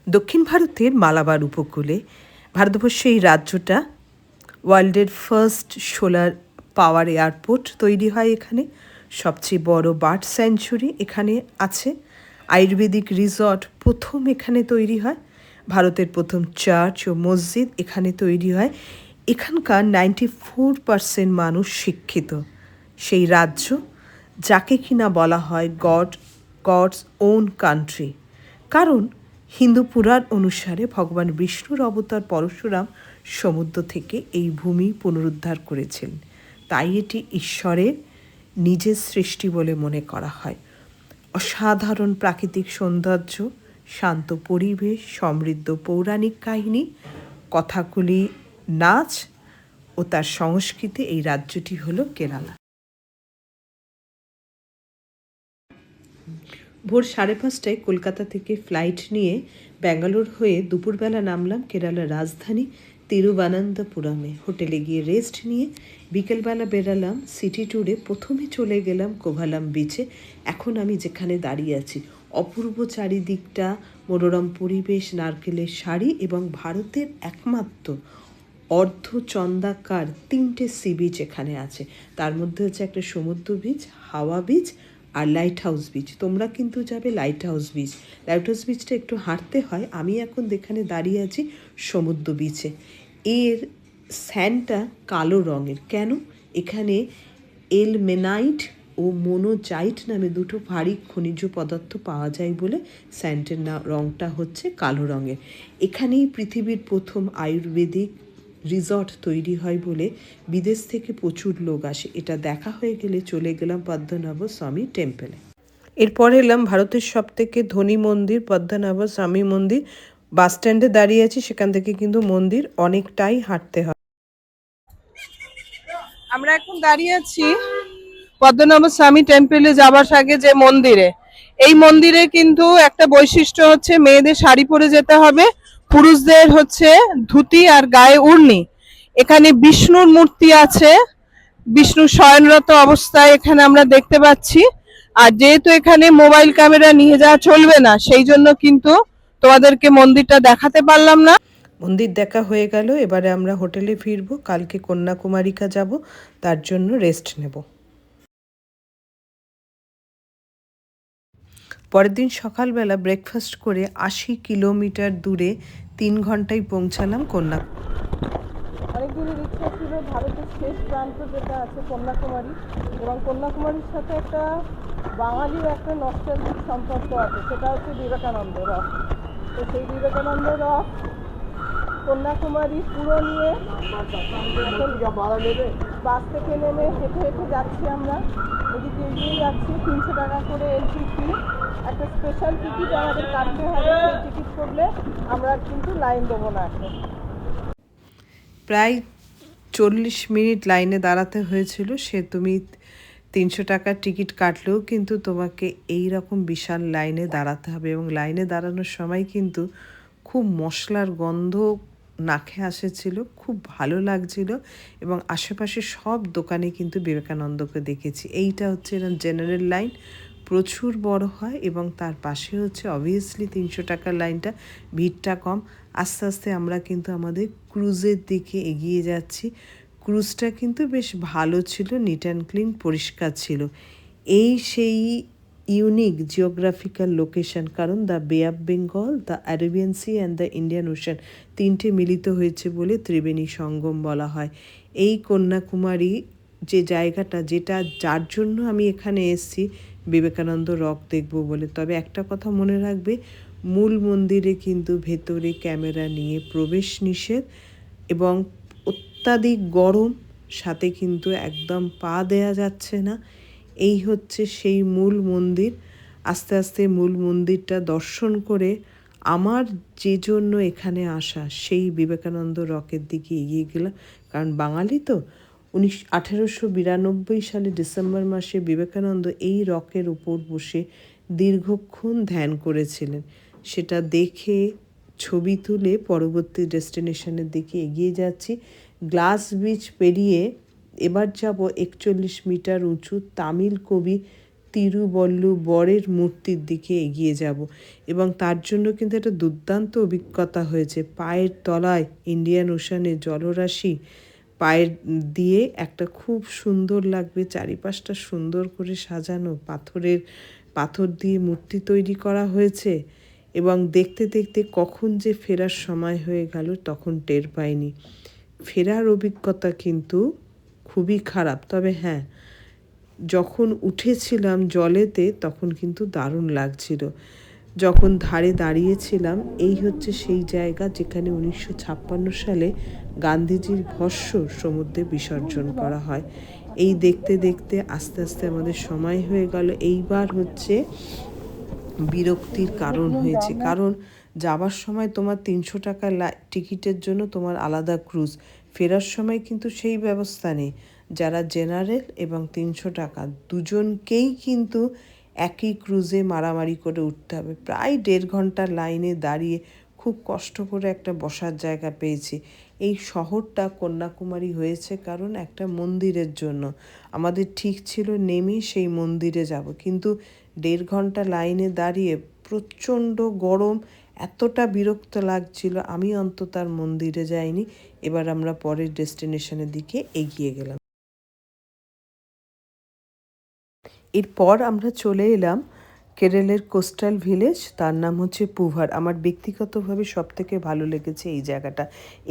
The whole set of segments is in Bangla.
দক্ষিণ ভারতের মালাবার উপকূলে ভারতবর্ষে এই রাজ্যটা ওয়ার্ল্ডের ফার্স্ট সোলার পাওয়ার এয়ারপোর্ট তৈরি হয় এখানে। সবচেয়ে বড় বার্ড স্যাঞ্চুরি এখানে আছে। আয়ুর্বেদিক রিসর্ট প্রথম এখানে তৈরি হয়। ভারতের প্রথম চার্চ ও মসজিদ এখানে তৈরি হয়। এখানকার 94% মানুষ শিক্ষিত। সেই রাজ্য যাকে কিনা বলা হয় গডস ওন কান্ট্রি, কারণ হিন্দু পুরাণ অনুসারে ভগবান বিষ্ণুর অবতার পরশুরাম সমুদ্র থেকে এই ভূমি পুনরুদ্ধার করেছিলেন, তাই এটি ঈশ্বরের নিজের সৃষ্টি বলে মনে করা হয়। অসাধারণ প্রাকৃতিক সৌন্দর্য, শান্ত পরিবেশ, সমৃদ্ধ পৌরাণিক কাহিনী, কথাকলি, নাচ ও তার সংস্কৃতি, এই রাজ্যটি হলো কেরালা। ভোর 5:30টায় কলকাতা থেকে ফ্লাইট নিয়ে ব্যাঙ্গালোর হয়ে দুপুরবেলা নামলাম কেরালার রাজধানী তিরুবনন্তপুরমে। হোটেলে গিয়ে রেস্ট নিয়ে বিকেলবেলা বেরালাম সিটি ট্যুরে। প্রথমে চলে গেলাম কোভালাম বিচে। এখন আমি যেখানে দাঁড়িয়ে আছি, অপূর্ব চারিদিকটা, মনোরম পরিবেশ, নারকেলের শাড়ি এবং ভারতের একমাত্র অর্ধচন্দ্রাকার 3টে সি বিচ এখানে আছে। তার মধ্যে হচ্ছে একটা সমুদ্র বিচ, হাওয়া বিচ আর লাইট হাউস বিচ। তোমরা কিন্তু যাবে lighthouse beach. Lighthouse বিচটা একটু হাঁটতে হয়। আমি এখন যেখানে দাঁড়িয়ে আছি সমুদ্র বিচে। এর স্যান্ডটা কালো রঙের। কেন? এখানে এলমেনাইট ও মোনোজাইট নামে দুটো ভারী খনিজ পদার্থ পাওয়া যায় বলে স্যান্ডের রঙটা হচ্ছে কালো রঙের। এখানেই পৃথিবীর প্রথম আয়ুর্বেদিক রিসর্ট তৈরি হয় বলে বিদেশ থেকে প্রচুর লোক আসে। এটা দেখা হয়ে গেলে চলে গেলাম পদ্মনাভ স্বামী টেম্পলে। এরপর এলাম ভারতের সবথেকে ধনী মন্দির পদ্মনাভ স্বামী মন্দির। বাস স্ট্যান্ডে দাঁড়িয়ে আছি, সেখান থেকে কিন্তু মন্দির অনেকটাই হাঁটতে হয়। আমরা এখন দাঁড়িয়ে আছি পদ্মনাভ স্বামী টেম্পলে যাবার আগে যে মন্দিরে। এই মন্দিরে কিন্তু একটা বৈশিষ্ট্য হচ্ছে মেয়েদের শাড়ি পরে যেতে হবে, পুরুষদের হচ্ছে ধুতি আর গায়ে উড়নি। এখানে বিষ্ণুর মূর্তি আছে, বিষ্ণু শয়নরত অবস্থায় এখানে আমরা দেখতে পাচ্ছি। আর যেহেতু এখানে মোবাইল ক্যামেরা নিয়ে যাওয়া চলবে না, সেই জন্য কিন্তু তোমাদেরকে মন্দিরটা দেখাতে পারলাম না। মন্দির দেখা হয়ে গেল, এবারে আমরা হোটেলে ফিরবো। কালকে কন্যাকুমারিকা যাব, তার জন্য রেস্ট নেব। পরের দিন সকালবেলা ব্রেকফাস্ট করে 80 কিলোমিটার দূরে 3 ঘন্টায় পৌঁছালাম কন্যাকুমারী। অনেকদিনের ইচ্ছা ছিল ভারতের শেষ প্রান্ত যেটা আছে কন্যাকুমারী, এবং কন্যাকুমারীর সাথে একটা বাঙালির একটা নস্টালজিক সম্পর্ক আছে, সেটা হচ্ছে বিবেকানন্দ রক। তো সেই বিবেকানন্দ রক কন্যাকুমারী পুরো নিয়ে বাস থেকে নেমে হেঁটে হেঁটে যাচ্ছি আমরা। এদিকে এগিয়ে যাচ্ছি। 300 টাকা করে এন্ট্রি ফি, একটা স্পেশাল টিকিট আমাদের কাটতে হবে। সেই টিকিট করলে আমরা কিন্তু লাইন দেবো না। এখন প্রায় 40 মিনিট লাইনে দাঁড়াতে হয়েছিল। সে তুমি 300 টাকার টিকিট কাটলেও কিন্তু তোমাকে এই রকম বিশাল লাইনে দাঁড়াতে হবে, এবং লাইনে দাঁড়ানোর সময় কিন্তু খুব মশলার গন্ধ নাকে আসেছিল, খুব ভালো লাগছিল, এবং আশেপাশে সব দোকানে কিন্তু বিবেকানন্দকে দেখেছি। এইটা হচ্ছে এরকম জেনারেল লাইন, প্রচুর বড় হয়, এবং তার পাশে হচ্ছে অবভিয়াসলি 300 টাকার লাইনটা, ভিড়টা কম। আস্তে আস্তে আমরা কিন্তু আমাদের ক্রুজের দিকে এগিয়ে যাচ্ছি। ক্রুজটা কিন্তু বেশ ভালো ছিল, নিট অ্যান্ড ক্লিন, পরিষ্কার ছিল। এই সেই ইউনিক জিওগ্রাফিক্যাল লোকেশন, কারণ the bay of Bengal, the Arabian sea and the Indian ocean 3টে মিলিত হয়েছে বলে ত্রিবেণী সঙ্গম বলা হয়। এই কন্যাকুমারী যে জায়গাটা, যেটা যার জন্য আমি এখানে এসেছি বিবেকানন্দ রক দেখব বলে। তবে একটা কথা মনে রাখবে, মূল মন্দিরে কিন্তু ভেতরে ক্যামেরা নিয়ে প্রবেশ নিষেধ, এবং অত্যাধিক গরম, সাথে কিন্তু একদম পা দেয়া যাচ্ছে না। এই হচ্ছে সেই মূল মন্দির। আস্তে আস্তে মূল মন্দিরটা দর্শন করে আমার যে জন্য এখানে আসা, সেই বিবেকানন্দ রকের দিকে এগিয়ে গেলাম। কারণ বাঙালি তো, 1892 সালে ডিসেম্বর মাসে বিবেকানন্দ এই রকের উপর বসে দীর্ঘক্ষণ ধ্যান করেছিলেন। সেটা দেখে ছবি তুলে পরবর্তী ডেস্টিনেশনের দিকে এগিয়ে যাচ্ছি। গ্লাস বিচ পেরিয়ে এবার যাব 41 মিটার উঁচু তামিল কবি তিরুবল্লুবরের মূর্তির দিকে এগিয়ে যাব এবং তার জন্য কিন্তু একটা দুর্দান্ত অভিজ্ঞতা হয়েছে। পায়ের তলায় ইন্ডিয়ান ওশানের জলরাশি পায়ের দিয়ে একটা খুব সুন্দর লাগবে, চারিপাশটা সুন্দর করে সাজানো, পাথর দিয়ে মূর্তি তৈরি করা হয়েছে এবং দেখতে দেখতে কখন যে ফেরার সময় হয়ে গেল তখন টের পাইনি। ফেরার অভিজ্ঞতা কিন্তু খুবই খারাপ, তবে হ্যাঁ, যখন উঠেছিলাম জলেতে তখন কিন্তু দারুণ লাগছিল। যখন ধারে দাঁড়িয়েছিলাম, এই হচ্ছে সেই জায়গা যেখানে 1956 সালে গান্ধীজির ভস্ম সমুদ্রে বিসর্জন করা হয়। এই দেখতে দেখতে আস্তে আস্তে আমাদের সময় হয়ে গেল। এইবার হচ্ছে বিরক্তির কারণ হয়েছে, কারণ যাবার সময় তোমার 300 টাকা টিকিটের জন্য তোমার আলাদা ক্রুজ, ফেরার সময় কিন্তু সেই ব্যবস্থা নেই। যারা জেনারেল এবং 300 টাকা দুজনকেই কিন্তু একই ক্রুজে মারামারি করে উঠতে হবে। প্রায় 1.5 ঘন্টা লাইনে দাঁড়িয়ে খুব কষ্ট করে একটা বসার জায়গা পেয়েছি। এই শহরটা কন্যাকুমারী হয়েছে কারণ একটা মন্দিরের জন্য। আমাদের ঠিক ছিল নেমে সেই মন্দিরে যাব, কিন্তু 1.5 ঘন্টা লাইনে দাঁড়িয়ে প্রচণ্ড গরম, এতটা বিরক্ত লাগছিল, আমি অন্তত আর মন্দিরে যাইনি। এবার আমরা পরের ডেস্টিনেশনের দিকে এগিয়ে গেলাম। এরপর আমরা চলে এলাম কেরলের কোস্টাল ভিলেজ, তার নাম হচ্ছে পুভার। আমার ব্যক্তিগতভাবে সবথেকে ভালো লেগেছে এই জায়গাটা।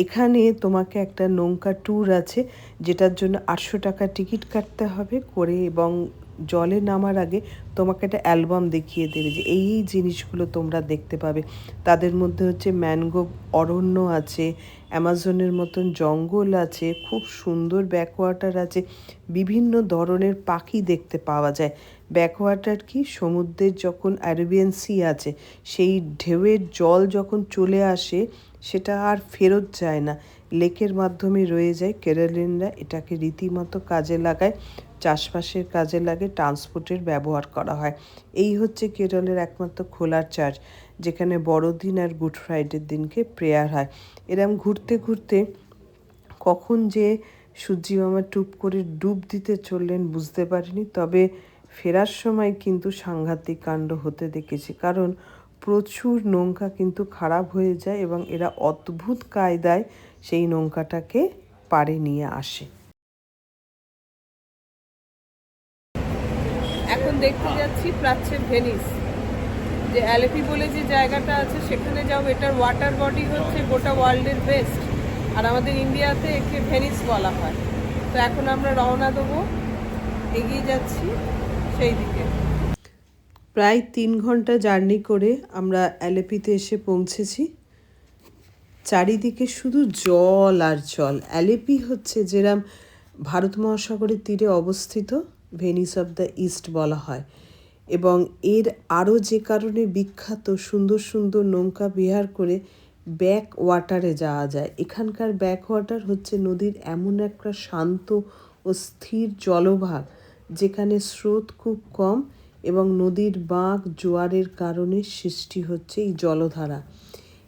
এখানে তোমাকে একটা নৌকা ট্যুর আছে, যেটার জন্য 800 টাকা টিকিট কাটতে হবে করে, এবং জলে নামার আগে তোমাকে একটা অ্যালবাম দেখিয়ে দেবে যে এই এই জিনিসগুলো তোমরা দেখতে পাবে। তাদের মধ্যে হচ্ছে ম্যানগ্রোভ অরণ্য আছে, অ্যামাজনের মতন জঙ্গল আছে, খুব সুন্দর ব্যাকওয়াটার আছে, বিভিন্ন ধরনের পাখি দেখতে পাওয়া যায়। ব্যাকওয়াটার কি, সমুদ্রের যখন অ্যারাবিয়ান সি আছে, সেই ঢেউয়ের জল যখন চলে আসে সেটা আর ফেরত যায় না, লেকের মাধ্যমে রয়ে যায়। কেরালিয়ানরা এটাকে রীতিমতো কাজে লাগায়, চাষবাসের কাজে লাগে, ট্রান্সপোর্টের ব্যবহার করা হয়। এই হচ্ছে কেরলের একমাত্র খোলার চার্চ, যেখানে বড়দিন আর গুড ফ্রাইডের দিনকে প্রেয়ার হয়। এরম ঘুরতে ঘুরতে কখন যে সূর্যি মামা টুপ করে ডুব দিতে চললেন বুঝতে পারিনি। তবে ফেরার সময় কিন্তু সাংঘাতিক কাণ্ড হতে দেখেছি, কারণ প্রচুর নৌকা কিন্তু খারাপ হয়ে যায় এবং এরা অদ্ভুত কায়দায় সেই নৌকাটাকে পাড়ে নিয়ে আসে। এখন দেখতে যাচ্ছি প্রাচ্যের ভেনিস, যে অ্যালেপি বলে যে জায়গাটা আছে সেখানে যাও। এটার ওয়াটার বডি হচ্ছে গোটা ওয়ার্ল্ডের বেস্ট, আর আমাদের ইন্ডিয়াতে একে ভেনিস বলা হয়। তো এখন আমরা রওনা দেবো, এগিয়ে যাচ্ছি সেই দিকে। প্রায় 3 ঘন্টা জার্নি করে আমরা অ্যালেপিতে এসে পৌঁছেছি। চারিদিকে শুধু জল আর জল। অ্যালেপি হচ্ছে যেরম ভারত মহাসাগরের তীরে অবস্থিত, ভেনিস অফ দ্য ইস্ট বলা হয়, এবং এর আরও যে কারণে বিখ্যাত, সুন্দর সুন্দর নৌকা বিহার করে ব্যাক ওয়াটারে যাওয়া যায়। এখানকার ব্যাক ওয়াটার হচ্ছে নদীর এমন একটা শান্ত ও স্থির জলভাগ যেখানে স্রোত খুব কম এবং নদীর বাঁক জোয়ারের কারণে সৃষ্টি হচ্ছে এই জলধারা।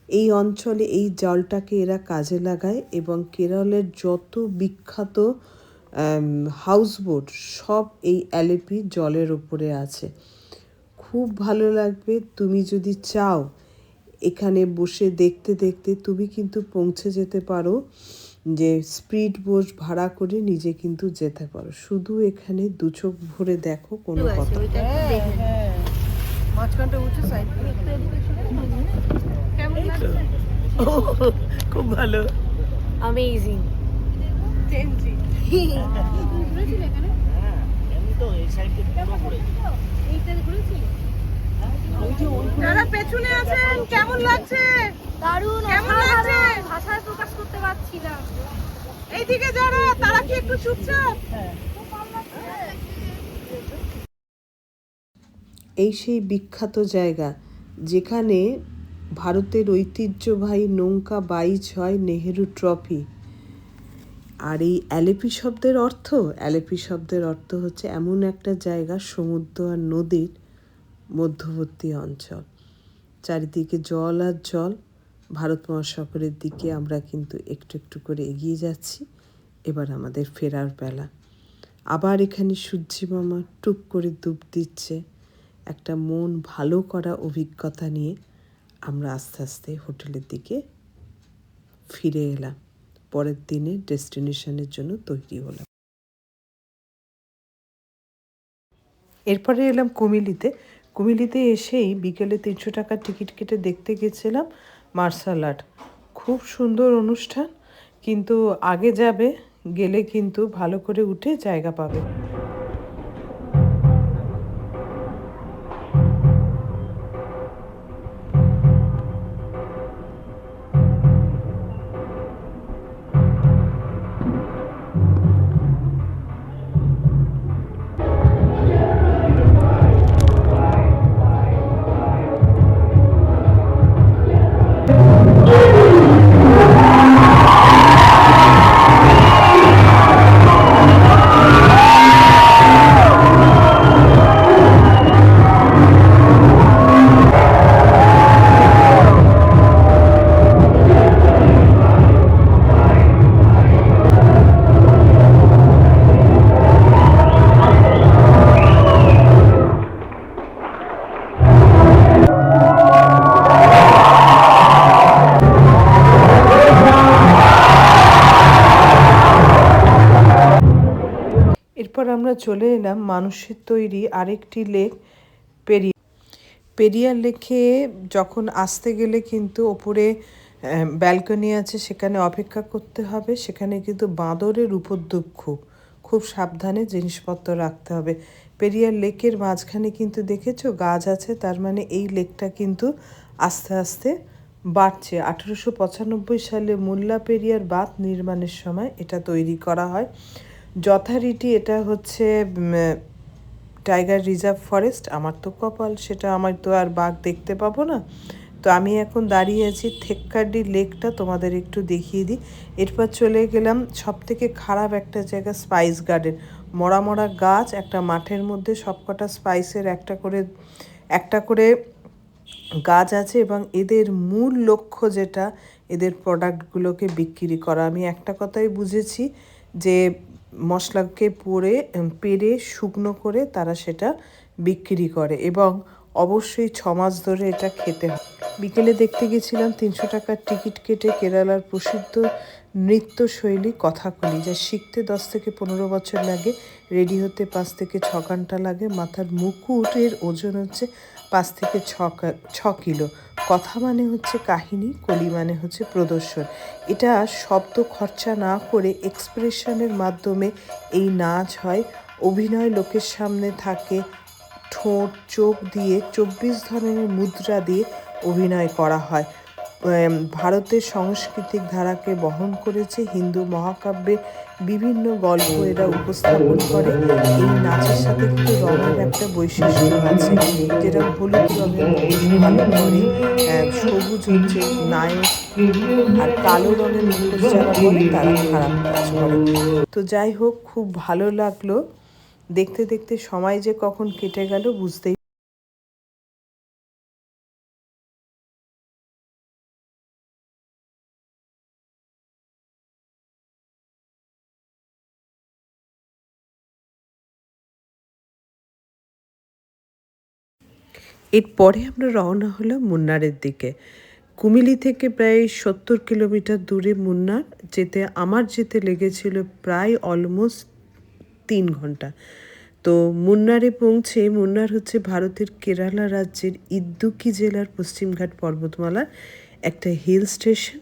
এই অঞ্চলে এই জলটাকে এরা কাজে লাগায় এবং কেরলের যত বিখ্যাত হাউসবোট সব এই অ্যালেপি জলের ওপরে আছে। খুব ভালো লাগবে। তুমি যদি চাও এখানে বসে দেখতে দেখতে তুমি কিন্তু পৌঁছে যেতে পারো, যে স্পিড বোট ভাড়া করে নিজে কিন্তু যেতে পারো। শুধু এখানে দু চোখ ভরে দেখো, কোনো কথা। মাঝখানটা উঠে সাইড কেমন লাগছে? খুব ভালো, অ্যামেজিং। যারা পেছনে আছেন কেমন লাগছে? দারুণ, কেমন লাগছে? ভাষায় প্রকাশ করতে পারছি না। এইদিকে যারা, তারা কি একটু চুপচাপ? এই সেই বিখ্যাত জায়গা যেখানে ভারতের ঐতিহ্যবাহী নৌকা বাইচ হয়, নেহেরু ট্রফি। আর এই অ্যালেপি শব্দের অর্থ হচ্ছে এমন একটা জায়গা, সমুদ্র আর নদীর মধ্যবর্তী অঞ্চল, চারিদিকে জল আর জল। ভারত মহাসাগরের দিকে আমরা কিন্তু একটু একটু করে এগিয়ে যাচ্ছি। এবার আমাদের ফেরার বেলা। আবার এখানে সূর্যি মামা টুক করে ডুব দিচ্ছে। একটা মন ভালো করা অভিজ্ঞতা নিয়ে আমরা আস্তে আস্তে হোটেলের দিকে ফিরে এলাম। পরের দিনে ডেস্টিনেশনের জন্য তৈরি হলাম। এরপরে এলাম কুমিলিতে। কুমিলিতে এসেই বিকেলে 300 টাকার টিকিট কেটে দেখতে গেছিলাম মার্শাল আর্ট। খুব সুন্দর অনুষ্ঠান, কিন্তু আগে যাবে, গেলে কিন্তু ভালো করে উঠে জায়গা পাবে। এরপর আমরা চলে এলাম মানুষের তৈরি আরেকটি লেক পেরিয়ার লেকে। যখন আসতে গেলে কিন্তু ওপরে ব্যালকনি আছে, সেখানে অপেক্ষা করতে হবে। সেখানে কিন্তু বাঁদরের উপদ্রব খুব, খুব সাবধানে জিনিসপত্র রাখতে হবে। পেরিয়ার লেকের মাঝখানে কিন্তু দেখেছো গাছ আছে, তার মানে এই লেকটা কিন্তু আস্তে আস্তে বাড়ছে। 1895 সালে মুল্লা পেরিয়ার বাঁধ নির্মাণের সময় এটা তৈরি করা হয়। যথারীতি এটা হচ্ছে টাইগার রিজার্ভ ফরেস্ট। আমার তো কপাল, সেটা আমার তো আর বাঘ দেখতে পাবো না। তো আমি এখন দাঁড়িয়ে আছি থেক্কাডি লেকটা তোমাদের একটু দেখিয়ে দিই। এরপর চলে গেলাম সব থেকে খারাপ একটা জায়গা, স্পাইস গার্ডেন। মরা মরা গাছ, একটা মাঠের মধ্যে সবকটা স্পাইসের একটা করে গাছ আছে, এবং এদের মূল লক্ষ্য যেটা, এদের প্রোডাক্টগুলোকে বিক্রি করা। আমি একটা কথাই বুঝেছি যে মশলাকে পেড়ে শুকনো করে তারা সেটা বিক্রি করে, এবং অবশ্যই 6 মাস ধরে এটা খেতে হয়। বিকেলে দেখতে গেছিলাম 300 টাকার টিকিট কেটে কেরালার প্রসিদ্ধ নৃত্যশৈলী কথাকলি, যা শিখতে 10 থেকে 15 বছর লাগে, রেডি হতে 5 থেকে 6 ঘন্টা লাগে। মাথার মুকুটের ওজন হচ্ছে 5 থেকে 6 কিলো। কথা মানে হচ্ছে কাহিনী, কলি মানে হচ্ছে প্রদর্শন। এটা শব্দ খরচা না করে এক্সপ্রেশনের মাধ্যমে এই নাচ হয়। অভিনয় লোকের সামনে থাকে, ঠোঁট চোখ দিয়ে 24 ধরনের মুদ্রা দিয়ে অভিনয় করা হয়। ভারতের সাংস্কৃতিক ধারাকে বহন করেছে। হিন্দু মহাকাব্যে বিভিন্ন গল্প এরা উপস্থাপন করে। এই নাচের সাথে কিন্তু রঙের একটা বৈশিষ্ট্য আছে, যেটা হলুদ রঙের মুখোশ ভালো করে, সবুজ হচ্ছে নায়ক, আর কালো রঙের মুখোশ যারা পরে তারা খারাপ কাজ করে। তো যাই হোক, খুব ভালো লাগলো দেখতে দেখতে। সময় যে কখন কেটে গেল বুঝতেই। এরপরে আমরা রওনা হলাম মুন্নারের দিকে। কুমিলি থেকে প্রায় 70 কিলোমিটার দূরে মুন্নার। আমার যেতে লেগেছিল প্রায় অলমোস্ট 3 ঘন্টা। তো মুন্নারে পৌঁছে, মুন্নার হচ্ছে ভারতের কেরালা রাজ্যের ইদুক্কি জেলার পশ্চিমঘাট পর্বতমালার একটা হিল স্টেশন।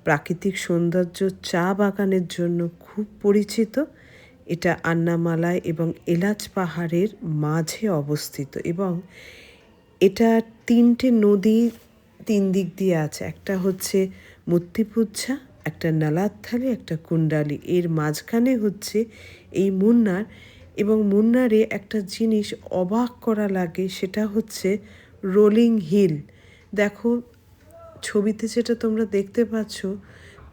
প্রাকৃতিক সৌন্দর্য, চা বাগানের জন্য খুব পরিচিত। এটা আন্নামালাই এবং এলাচ পাহাড়ের মাঝে অবস্থিত, এবং এটা 3টে নদী 3 দিক দিয়ে আছে। একটা হচ্ছে মুত্তিপুচ্ছা, একটা নালাত্থালি, একটা কুণ্ডালি। এর মাঝখানে হচ্ছে এই মুন্নার। এবং মুন্নারে একটা জিনিস অবাক করা লাগে, সেটা হচ্ছে রোলিং হিল। দেখো ছবিতে যেটা তোমরা দেখতে পাচ্ছ,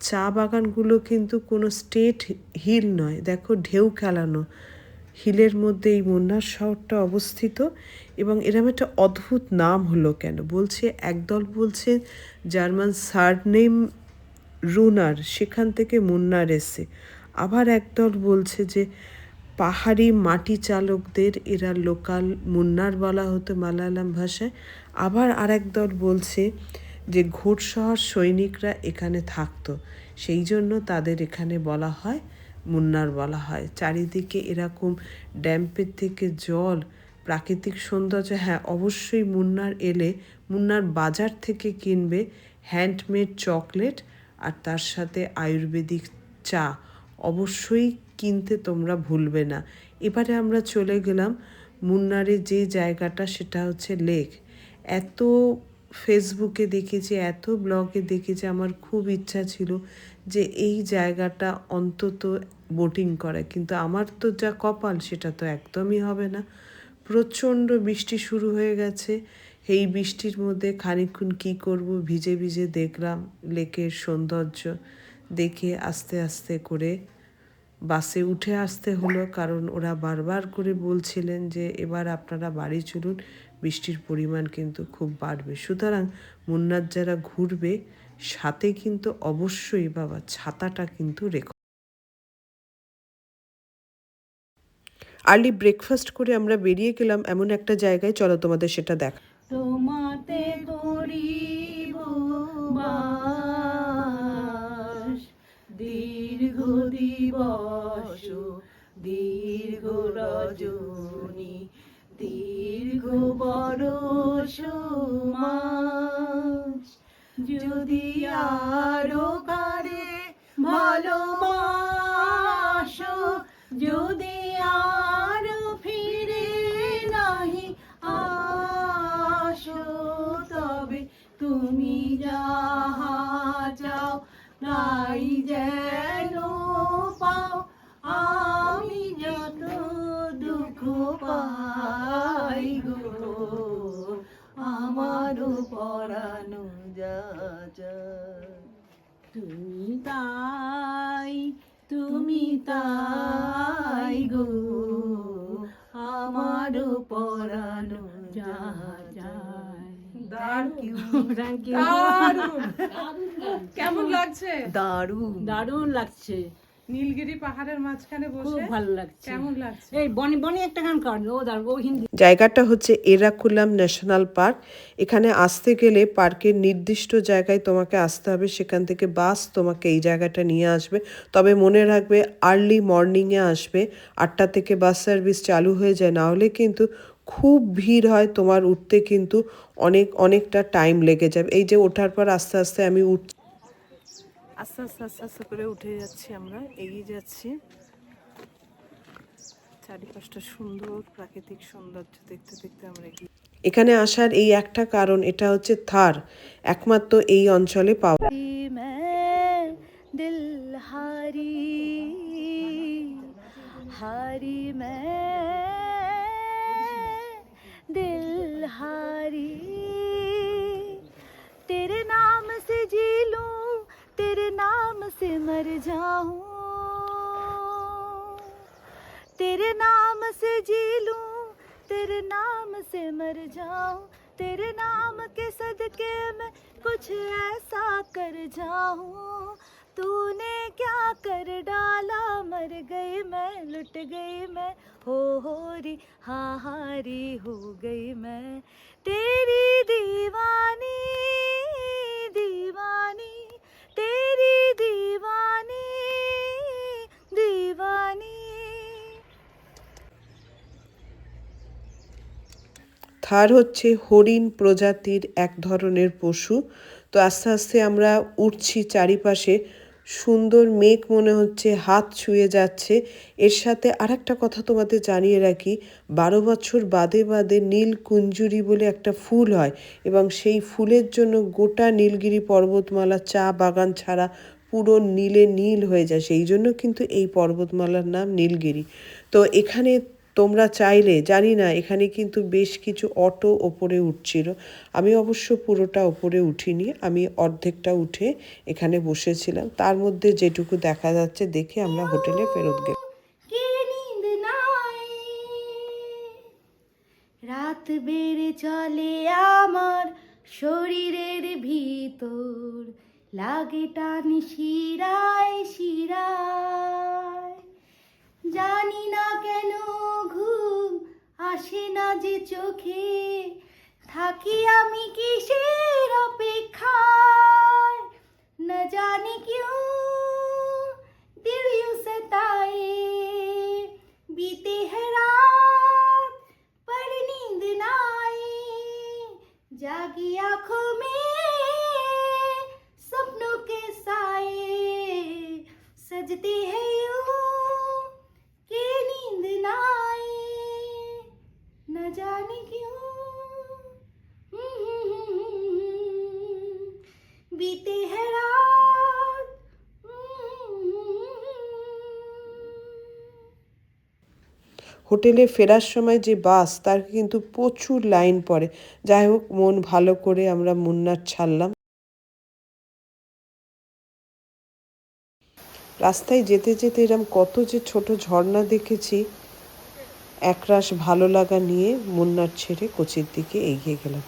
চা বাগানগুলো কিন্তু কোনো স্টেট হিল নয়। দেখো ঢেউ খেলানো হিলের মধ্যে এই মুন্নার শহরটা অবস্থিত। এবং এরম একটা অদ্ভুত নাম হলো কেন বলছে, একদল বলছে জার্মান সারনেম রুনার, সেখান থেকে মুন্নার এসে। আবার একদল বলছে যে পাহাড়ি মাটি চালকদের এরা লোকাল মুন্নার বলা হতো মালায়ালাম ভাষায়। আবার আরেক দল বলছে যে ঘোড়সওয়ার সৈনিকরা এখানে থাকতো, সেই জন্য তাদের এখানে বলা হয় মুন্নার বলা হয়। চারিদিকে এরকম ড্যাম্পের থেকে জল, প্রাকৃতিক সৌন্দর্য। হ্যাঁ, অবশ্যই মুন্নার এলে মুন্নার বাজার থেকে কিনবে হ্যান্ডমেড চকলেট আর তার সাথে আয়ুর্বেদিক চা অবশ্যই কিনতে তোমরা ভুলবে না। এবারে আমরা চলে গেলাম মুন্নারে যে জায়গাটা, সেটা হচ্ছে লেক। এত ফেসবুকে দেখেছি, এত ব্লগে দেখেছি, আমার খুব ইচ্ছা ছিল যে এই জায়গাটা অন্তত বোটিং করে, কিন্তু আমার তো যা কপাল সেটা তো একদমই হবে না। প্রচণ্ড বৃষ্টি শুরু হয়ে গেছে। এই বৃষ্টির মধ্যে খানিকক্ষণ কী করব, ভিজে ভিজে দেখলাম লেকের সৌন্দর্য। দেখে আস্তে আস্তে করে বাসে উঠে আসতে হলো, কারণ ওরা বারবার করে বলছিলেন যে এবার আপনারা বাড়ি চলুন, বৃষ্টির পরিমাণ কিন্তু খুব বাড়বে। সুতরাং মুন্নার যারা ঘুরবে সাথে কিন্তু অবশ্যই বাবা ছাতাটা কিন্তু রেখো। আর্লি ব্রেকফাস্ট করে আমরা বেরিয়ে গেলাম এমন একটা জায়গায়, চলো তোমাদের সেটা দেখা। তোমাতে করিব বাস, দীর্ঘ দিবস দীর্ঘ রজনী, দীর্ঘ বরষ মাস, যদি আরো কারে ভালোবাসো, যদি আরো ফিরে নাহি আসো, তবে তুমি যাহা চাও তাই যেন পাও, আমি যত দুঃখ পাই গো, আমারও পরানো যা চায়। তুমি তাই, তুমি তাই গো, আমারও পরানো যা যায়। কেমন লাগছে? দারুণ দারুণ লাগছে, নীলগিরি পাহাড়ের মাঝখানে খুব বসে ভালো লাগছে। কেমন লাগছে? এই বনি বনি একটা গান কর, ও দাঁড়, ও হিন্দি। জায়গাটা হচ্ছে এরাকুলাম ন্যাশনাল পার্ক। এখানে আসতে গেলে পার্কের নির্দিষ্ট জায়গায় তোমাকে আসতে হবে, সেখান থেকে বাস তোমাকে এই জায়গাটা নিয়ে আসবে। তবে মনে রাখবে আর্লি মর্নিংয়ে আসবে, 8টা থেকে বাস সার্ভিস চালু হয়ে যায়, না হলে কিন্তু খুব ভিড় হয়, তোমার উঠতে কিন্তু অনেকটা টাইম লেগে যাবে। এই যে ওঠার পর আস্তে আস্তে আমি আস্তে আস্তে আস্তে আস্তে করে উঠে যাচ্ছি, আমরা এগিয়ে যাচ্ছি। চারিপাশটা সুন্দর প্রাকৃতিক সৌন্দর্য দেখতে দেখতে আমরা এখানে আসার এই একটা কারণ, এটা হচ্ছে থার, একমাত্র এই অঞ্চলে পাওয়া। दिल हारी हारी मैं दिल हारी, तेरे नाम से जी लूं, तेरे नाम से मर जाऊं, तेरे नाम से जी लूं, तेरे नाम से मर जाऊं, तेरे नाम के सदके में कुछ ऐसा कर जाऊं, तूने क्या कर डाला, मर गई मैं, लुट गई मैं, हो री हाहारी हो गई मैं, तेरी दीवानी दीवानी, तेरी दीवानी दीवानी। থার হচ্ছে হরিণ প্রজাতির এক ধরনের পশু। তো আস্তে আস্তে আমরা উঠছি, চারিপাশে সুন্দর মেঘ মনে হচ্ছে হাত ছুঁয়ে যাচ্ছে। এর সাথে আরেকটা কথা তোমাদের জানিয়ে রাখি, 12 বছর বাদে বাদে নীল কুঞ্জুরি বলে একটা ফুল হয়, এবং সেই ফুলের জন্য গোটা নীলগিরি পর্বতমালা চা বাগান ছাড়া পুরো নীলে নীল হয়ে যায়, সেই জন্য কিন্তু এই পর্বতমালার নাম নীলগিরি। তো এখানে তোমরা চাইলে, জানি না, এখানে কিন্তু বেশ কিছু অটো ওপরে উঠছিল, আমি অবশ্য পুরোটা ওপরে উঠিনি, আমি অর্ধেকটা উঠে এখানে বসেছিলাম। তার মধ্যে যেটুকু দেখা যাচ্ছে দেখে আমরা হোটেলে ফেরত গেলাম। কি নীন্দ নাই, রাত বেড়ে চলে আমার শরীরের ভিতর, লাগে টান শিরায় শিরায়, জানি না কেন ঘুম আসে না যে চোখে, থাকি আমি কিসের অপেক্ষায়, না জানি क्यों दिल यूं सताए, बीते है रात पर नींद ना आए, जागी आंखों में सपनों के साए, सजते हैं यूं कि नींद ना आए, न जाने क्यों बीते है रात। হোটেলে ফেরার সময় যে বাস, তার কিন্তু প্রচুর লাইন পড়ে। যাই হোক, মন ভালো করে আমরা মুন্নার ছাড়লাম। রাস্তায় যেতে যেতে এরম কত যে ছোট ঝর্ণা দেখেছি, একরাশ ভালো লাগা নিয়ে মুন্নার ছেড়ে কোচির দিকে এগিয়ে গেলাম।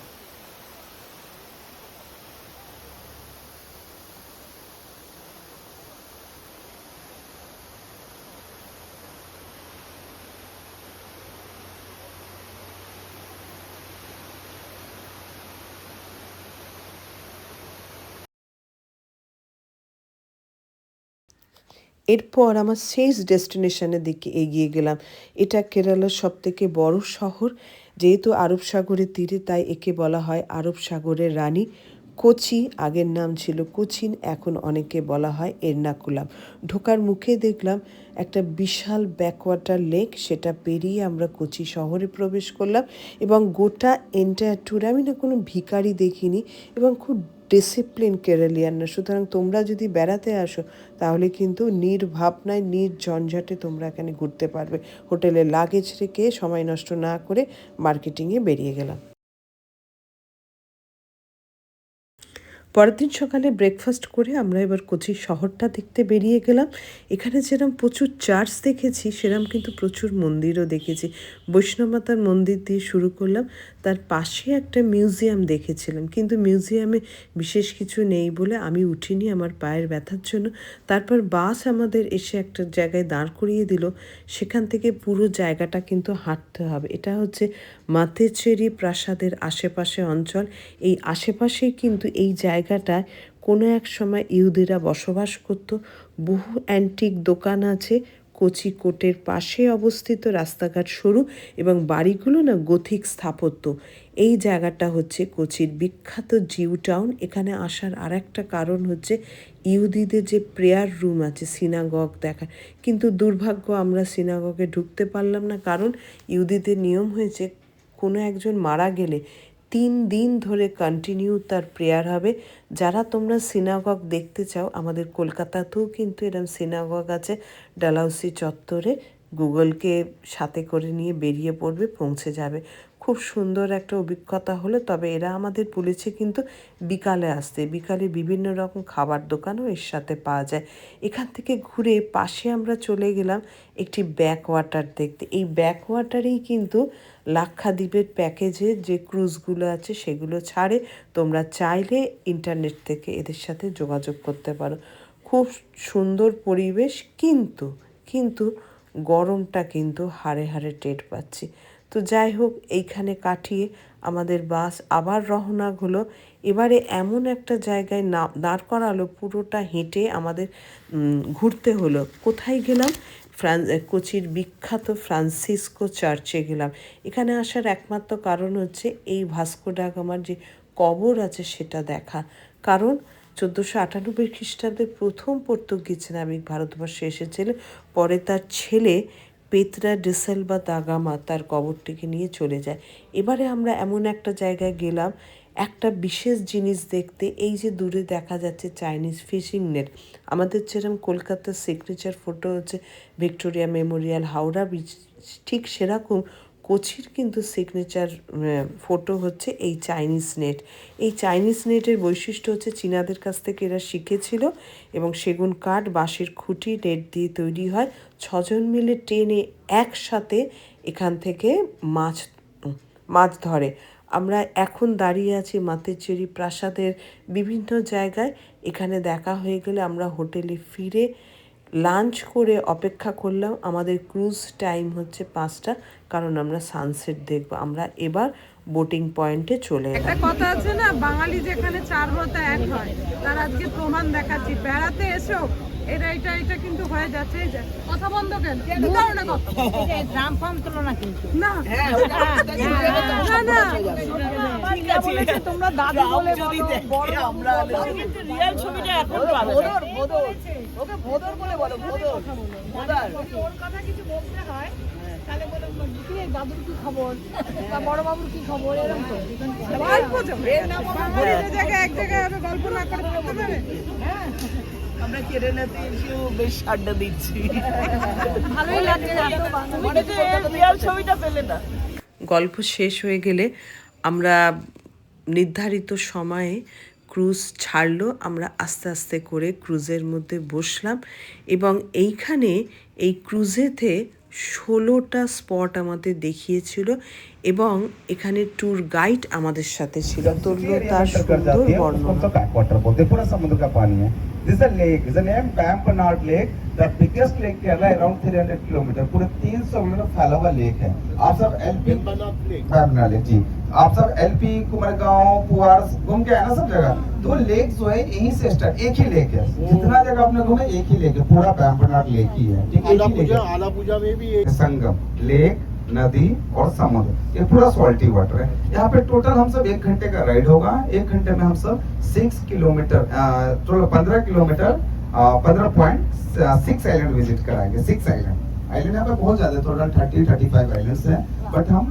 এরপর আমার শেষ ডেস্টিনেশনের দিকে এগিয়ে গেলাম। এটা কেরালার সবথেকে বড় শহর। যেহেতু আরব সাগরের তীরে, তাই একে বলা হয় আরব সাগরের রানী। কোচি, আগের নাম ছিল কোচিন, এখন অনেকে বলা হয় এর্নাকুলাম। ঢোকার মুখে দেখলাম একটা বিশাল ব্যাকওয়াটার লেক। সেটা পেরিয়ে আমরা কোচি শহরে প্রবেশ করলাম এবং গোটা এন্টায়ার ট্যুরে আমি না কোনো ভিখারি দেখিনি এবং খুব ডিসিপ্লিন কেরালিয়ানরা। সুতরাং তোমরা যদি বেড়াতে আসো তাহলে কিন্তু নির্ভাবনায় নির্ঝঞ্ঝাটে তোমরা এখানে ঘুরতে পারবে। হোটেলে লাগেজ রেখে সময় নষ্ট না করে মার্কেটিংয়ে বেরিয়ে গেলাম। পরের দিন সকালে ব্রেকফাস্ট করে আমরা এবার কোচি শহরটা দেখতে বেরিয়ে গেলাম। এখানে যেরকম প্রচুর চার্চ দেখেছি, সেরকম কিন্তু প্রচুর মন্দিরও দেখেছি। বৈষ্ণবমাতার মন্দির দিয়ে শুরু করলাম, তার পাশে একটা মিউজিয়াম দেখেছিলাম, কিন্তু মিউজিয়ামে বিশেষ কিছু নেই বলে আমি উঠিনি আমার পায়ের ব্যথার জন্য। তারপর বাস আমাদের এসে একটা জায়গায় দাঁড় করিয়ে দিল। সেখান থেকে পুরো জায়গাটা কিন্তু হাঁটতে হবে। এটা হচ্ছে মাতেচেরি প্রাসাদের আশেপাশে অঞ্চল। এই আশেপাশেই কিন্তু এই জায়গাটায় কোনো এক সময় ইহুদিরা বসবাস করত। বহু অ্যান্টিক দোকান আছে। কোচি কোর্টের পাশে অবস্থিত, রাস্তাঘাট সরু এবং বাড়িগুলো না গথিক স্থাপত্য। এই জায়গাটা হচ্ছে কোচির বিখ্যাত জিউ টাউন। এখানে আসার আর একটা কারণ হচ্ছে ইহুদিদের যে প্রেয়ার রুম আছে, সিনাগগ দেখা। কিন্তু দুর্ভাগ্য, আমরা সিনাগগে ঢুকতে পারলাম না, কারণ ইহুদিদের নিয়ম হয়েছে কোনো একজন মারা গেলে 3 দিন ধরে কন্টিনিউ তার প্রেয়ার হবে। যারা তোমরা সিনাগগ দেখতে চাও, আমাদের কলকাতাতেও কিন্তু এরকম সিনাগগ আছে ডালহৌসি চত্বরে। গুগলকে সাথে করে নিয়ে বেরিয়ে পড়বে, পৌঁছে যাবে। খুব সুন্দর একটা অভিজ্ঞতা হলো। তবে এরা আমাদের বলেছে কিন্তু বিকালে আসতে। বিকালে বিভিন্ন রকম খাবার দোকানও এর সাথে পাওয়া যায়। এখান থেকে ঘুরে পাশে আমরা চলে গেলাম একটি ব্যাকওয়াটার দেখতে। এই ব্যাকওয়াটারেই কিন্তু লাক্ষাদ্বীপের প্যাকেজে যে ক্রুজগুলো আছে সেগুলো ছাড়ে। তোমরা চাইলে ইন্টারনেট থেকে এদের সাথে যোগাযোগ করতে পারো। খুব সুন্দর পরিবেশ, কিন্তু গরমটা কিন্তু হাড়ে হাড়ে টের পাচ্ছি। তো যাই হোক, এইখানে কাটিয়ে আমাদের বাস আবার রওনা হলো। এবারে এমন একটা জায়গায় দাঁড় করালো, পুরোটা হেঁটে আমাদের ঘুরতে হলো। কোথায় গেলাম? কোচির বিখ্যাত ফ্রান্সিসকো চার্চে গেলাম। এখানে আসার একমাত্র কারণ হচ্ছে এই ভাস্কো ডা গামার যে কবর আছে সেটা দেখা। কারণ 1498 খ্রিস্টাব্দে প্রথম পর্তুগিজ নাবিক ভারতবর্ষে এসেছিলেন। পরে তার ছেলে পেত্রা ডিসেলভা দা গামা তার কবরটিকে নিয়ে চলে যায়। এবারে আমরা এমন একটা জায়গায় গেলাম একটা বিশেষ জিনিস দেখতে। এই যে দূরে দেখা যাচ্ছে চাইনিজ ফিশিং নেট। আমাদের যেরকম কলকাতার সিগনেচার ফটো হচ্ছে ভিক্টোরিয়া মেমোরিয়াল, হাওড়া ব্রিজ, ঠিক সেরকম কোচির কিন্তু সিগনেচার ফটো হচ্ছে এই চাইনিজ নেট। এই চাইনিজ নেটের বৈশিষ্ট্য হচ্ছে চীনাদের কাছ থেকে এরা শিখেছিল এবং সেগুন কাঠ, বাঁশের খুঁটি, নেট দিয়ে তৈরি হয়। 6 জন মিলে টেনে একসাথে এখান থেকে মাছ ধরে। আমরা এখন দাঁড়িয়ে আছি মাতেচেরি প্রাসাদের বিভিন্ন জায়গায়। এখানে দেখা হয়ে গেলে আমরা হোটেলে ফিরে লাঞ্চ করে অপেক্ষা করলাম। আমাদের ক্রুজ টাইম হচ্ছে 5টা, কারণ আমরা সানসেট দেখব। আমরা এবার বোটিং পয়েন্টে চলে এলাম। একটা কথা আছে না, বাঙালি যেখানে 4 হতে 1 হয়, তার আজকে প্রমাণ দেখাচ্ছি। বেড়াতে এসো এটা কিন্তু হয়ে যাচ্ছে। এই যে কথা বন্ধ কেন, দাও না কথা, দাম কম তুলো না কিন্তু না না বলেছে তোমরা দাদু বলে বলো, আমরা কিন্তু রিয়েল ছবিটা এখন পাবে ওকে ভোদর বলে বলো, ভোদর ভোদর। ওর কথা কিছু বলতে হয় তাহলে বলো কি রে দাদুর কি খবর, তা বড় বাবুর কি খবর, এরকম তো গল্প চলে। বাঙালির জায়গায় এক জায়গায় হবে, গল্প না করে থাকতে পারে। আমরা কেরালাতে এসেও বেশ আড্ডা দিচ্ছি, ভালোই লাগছে। মানে রিয়েল ছবিটা পেলে না। গল্প শেষ হয়ে গেলে আমরা নির্ধারিত সময়ে ক্রুজ ছাড়লো। আমরা আস্তে আস্তে করে ক্রুজের মধ্যে বসলাম এবং এইখানে এই ক্রুজেতে 16টা স্পট আমাদের দেখিয়েছিল এবং এখানে ট্যুর গাইড আমাদের সাথে ছিল। তুললো তার সুন্দর বর্ণনা। बैकवाटर बोलते हैं, पूरा समुद्र का पानी है। This is a lake, is a name Pampanad lake, the biggest lake Kerala, around 300 kilometre, पूरे 300 किलोमीटर फैला हुआ लेक है। आप सब एलपी पैम्पनाड लेक जी, आप सब एलपी कुमारगांव पुआर घूम के आए ना सब जगह। तो लेक जो है यहीं से स्टार्ट, एक ही लेक है, जितना जगह आपने घूमे एक ही लेक है, पूरा पैम्पनाड लेक ही है। ठीक है, एक ही लेक है। आला पूजा में भी संगम लेक, नदी और समुद्र, ये पूरा सॉल्टी वाटर है। यहाँ पे टोटल हम सब 1 घंटे का राइड होगा। 1 घंटे में हम सब 6 किलोमीटर 15 किलोमीटर 15.6 आइलैंड विजिट कराएंगे। 6 आइलैंड यहाँ पे बहुत ज्यादा, टोटल 30-35 आइलैंड्स हैं। बट हम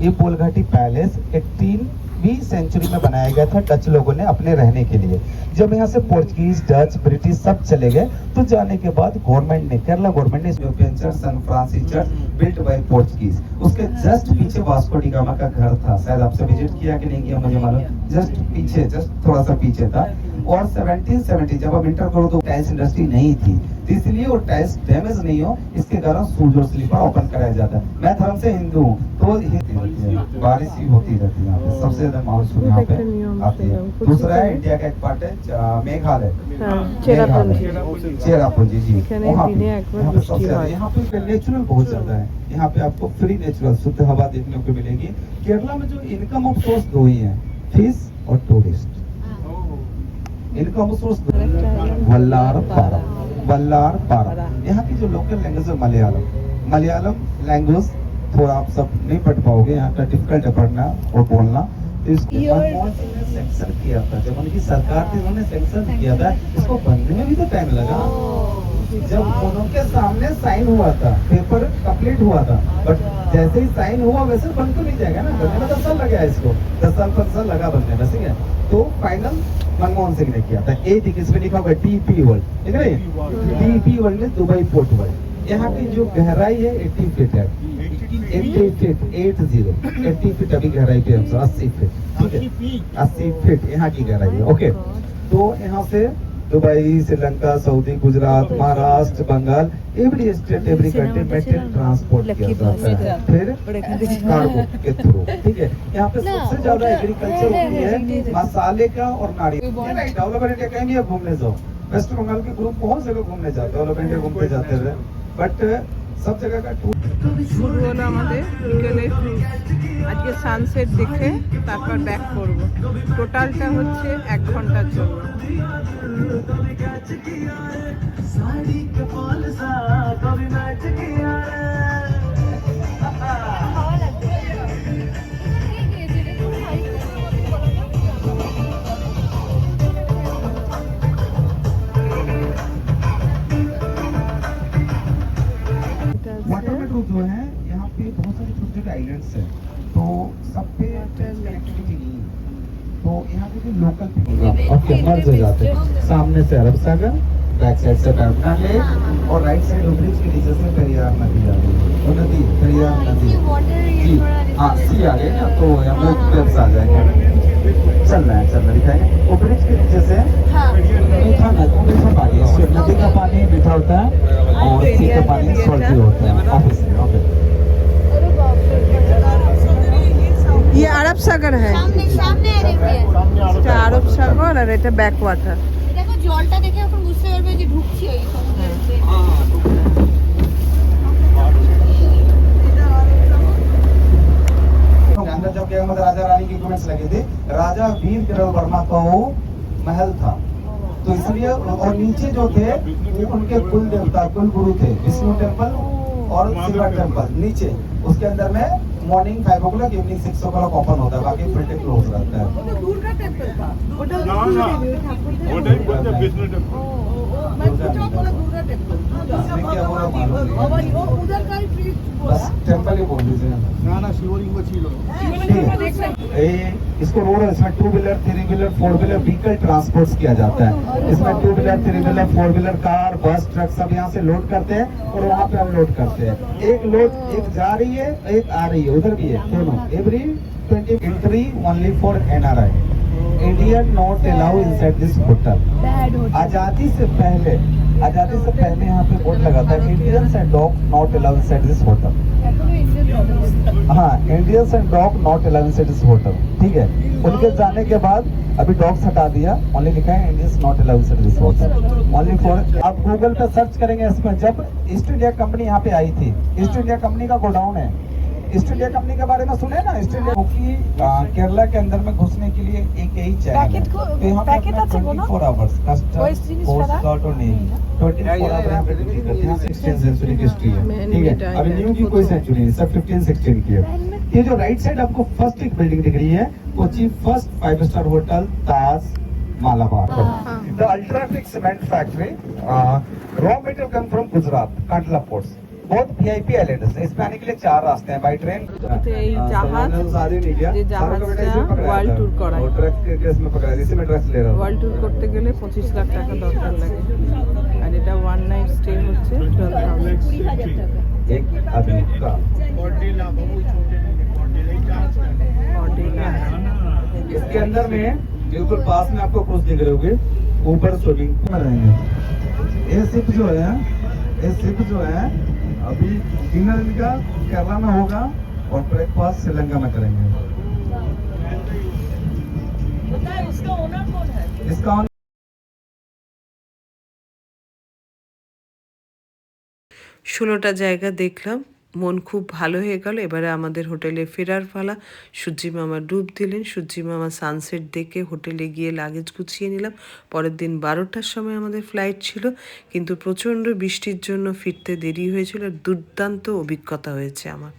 ये पोलघाटी पैलेस 18वीं सेंचुरी में बनाया गया था डच लोगों ने अपने रहने के लिए। जब यहाँ से पोर्चुगीज, डच, ब्रिटिश सब चले गए तो जाने के बाद गवर्नमेंट ने, केरला गवर्नमेंट ने European church, san Francis church built by Portuguese. उसके जस्ट पीछे वास्को डी गामा का घर था, शायद आपसे विजिट किया कि नहीं किया मुझे मालूम, जस्ट पीछे, जस्ट थोड़ा सा पीछे था। और 1770 जब आप इंटर करो तो टाइल्स इंडस्ट्री नहीं थी, तो इसलिए वो टाइल्स डैमेज नहीं हो इसके कारण शूज और स्लीपर ओपन कराया जाता है। मैं धर्म से हिंदू हूँ, तो बारिश ही होती रहती है यहाँ पे, सबसे ज्यादा मानसून यहाँ पे आती है। दूसरा है इंडिया का एक पार्ट है मेघालय, चेरापूंजी जी, वहाँ पे सबसे ज्यादा, यहाँ पे नेचुरल बहुत ज्यादा है। यहाँ पे आपको फ्री नेचुरल शुद्ध हवा देखने को मिलेगी। केरला में जो इनकम ऑफ सोर्स दो ही है, फिश और टूरिस्ट। इनकम सोर्स वल्लार पारा। यहाँ की जो लोकल लैंग्वेज है मलयालम लैंग्वेज थोड़ा आप सब नहीं पढ़ पाओगे, यहाँ का डिफिकल्ट है पढ़ना और बोलना। तो इसको मनमोहन सिंह ने सैंक्शन किया था, जब उनकी सरकार थी उन्होंने सैंक्शन किया था। इसको बनने में भी तो टाइम लगा। जब उनके सामने साइन हुआ था, पेपर कंप्लीट हुआ था, बट जैसे ही साइन हुआ वैसे बन तो नहीं जाएगा ना, बनने में 10 साल लगा इसको, 10 साल 15 साल लगा बनने में, ठीक है। तो फाइनल मनमोहन सिंह ने किया था। एक इसमें लिखा हुआ डीपी वर्ल्ड, ठीक है, डीपी वर्ल्ड में दुबई पोर्ट वर्ल्ड। यहाँ की जो गहराई है 80 फीट है, 80 फीट अभी गहराई पे, 80 फीट, ठीक है, 80 फीट यहाँ की गहराई है। ओके, तो यहाँ से Dubai, Sri Lanka, Saudi, Gujarat, Maharashtra, Bengal, every state, every country metal transport किया जाता है, फिर कार्गो के थ्रू, ठीक है। यहाँ पे सबसे ज्यादा एग्रीकल्चर होती है मसाले का और नारियल। डेवलपमेंट इंडिया कहेंगे या घूमने जाओ, वेस्ट बंगाल के ग्रुप बहुत जगह घूमने जाते, डेवलपमेंट इंडिया घूमते जाते रहे, बट सब जगह का टूर শুরু হলো আমাদের বিকেলে ক্রুজ। আজকে সানসেট দেখে তারপর ব্যাক করব। টোটালটা হচ্ছে 1 ঘন্টার জন্য। वाटर में जो है यहाँ पे बहुत सारे छोटे छोटे आइलैंड्स हैं, तो सब पे कनेक्टिविटी नहीं है। तो यहाँ के जो लोकल ओके मर्ज हो जाते हैं। सामने से अरब सागर, बैक साइड से पैम्पनाड लेक और राइट साइड ब्रिज के नीचे से पेरियार नदी आ रही है। वो नदी पेरियार नदी जी, हाँ सी आ गई ना, तो यहाँ पे ट्रिप्स आ जाएंगे। चलना दिखाएंगे। वो ब्रिज के नीचे से मीठा पानी, नदी का पानी मीठा होता है और सी का पानी सॉल्टी होता है। ऑफिस में ओके, ये अरब सागर है, सामने এটা আরব সাগর আর এটা ব্যাক ওয়াটার। देखो জলটা দেখে এখন বুঝতে পারবে যে ঢুকছি ওই সমুদ্রের अंदर जब गए मतलब राजा रानी की कमेंट्स लगे थे राजा वीर किरण वर्मा का वो महल था तो इसलिए और नीचे जो थे वो उनके कुल देवता कुल गुरु थे विष्णु टेम्पल और शिवा टेम्पल नीचे उसके अंदर में morning 5 o'clock evening 6 o'clock open होता है बाकी फुल डे क्लोज रहता है इसमें क्या बोला मालूम नहीं। बस टेम्पल ही बोल दीजिए इसको रोड इसमें 2 wheeler 3 wheeler 4 wheeler vehicle transport किया जाता है इसमें 2 wheeler 3 wheeler 4 wheeler car bus truck सब यहाँ से लोड करते हैं और वहाँ पे अनलोड करते हैं एक लोड एक जा रही है एक आ रही है उधर भी है दोनों every 20 entry only for NRI Indian not allow inside this hotel आजादी से पहले यहाँ पे बोर्ड लगा था Indians and dog not allow inside this hotel हाँ Indians and dog not allow inside this hotel ठीक है उनके जाने के बाद अभी डॉग्स हटा दिया ओनली लिखा है Indians not allow inside this hotel only for आप गूगल पे सर्च करेंगे इसमें जब ईस्ट इंडिया कंपनी यहाँ पे आई थी ईस्ट इंडिया कंपनी का गोडाउन है ईस्ट इंडिया कंपनी के बारे में सुने ना ईस्ट इंडिया की केरला के अंदर में घुसने के लिए एक यही चैनल है तो यहाँ पे 24 आवर्स कस्टम पोस्ट स्लॉट और नहीं 24 आवर यहाँ पे ड्यूटी करते हैं 16th सेंचुरी की हिस्ट्री है ठीक है अभी न्यू की कोई सेंचुरी नहीं सब 15 16 की है ये जो राइट साइड आपको फर्स्ट एक बिल्डिंग दिख रही है Kochi first 5 star hotel Taj Malabar the UltraTech cement factory raw material come from Gujarat Kandla ports बहुत वीआईपी आइलैंड्स है इसमें आने के लिए 4 रास्ते हैं बाय ट्रेन এই জাহাজ যে জাহাজটা ওয়ার্ল্ড ট্যুর করায় ट्रक के केस में पकड़ा इसी में ट्रक्स ले रहा हूं ওয়ার্ল্ড ট্যুর করতে গেলে 25 লাখ টাকা দরকার লাগে আর এটা ওয়ান নাইট স্টে হচ্ছে 12,000 টাকা एक आदमी का इसके अंदर में बिल्कुल पास में आपको क्रूज दिख रहे होंगे ऊपर स्विमिंग पूल में रहेंगे ये शिप जो है अभी डिनर इनका केरला में होगा और ब्रेकफास्ट श्रीलंका में करेंगे उसका ओनर कौन है इसका ষোলোটা জায়গা দেখলাম মন খুব ভালো হয়ে গেল এবারে আমাদের হোটেলে ফেরার পালা সূর্যি মামা ডুব দিলেন সূর্যি মামা সানসেট দেখে হোটেলে গিয়ে লাগেজ গুছিয়ে নিলাম পরের দিন 12টার সময় আমাদের ফ্লাইট ছিল কিন্তু প্রচণ্ড বৃষ্টির জন্য ফিরতে দেরি হয়েছিল দুর্দান্ত অভিজ্ঞতা হয়েছে আমার